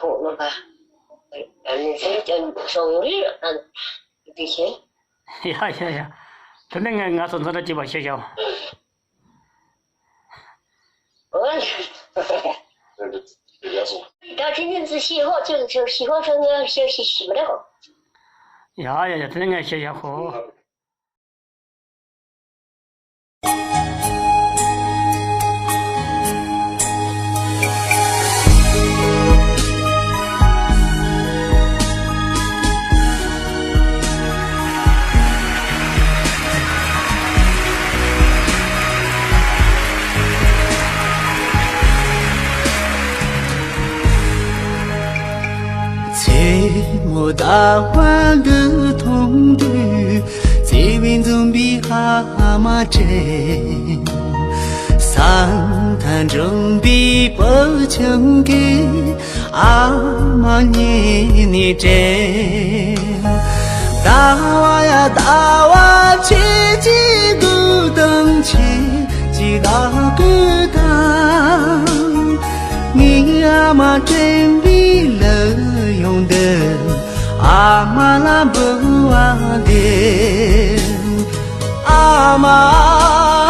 phụ nó cả mình sẽ chân sông đi đi thế 야야야 근데 nga 선선한 집 아시죠? ơi 到今天是喜欢就喜欢说呢休息洗不了 야야야 근데 nga 시야고我大湾个同队，这边总比蛤蟆真，三滩中比不穷给阿妈年年真，大娃呀大娃去几个灯去几个个当，你阿妈真比了用的。阿妈拉不完的，阿妈。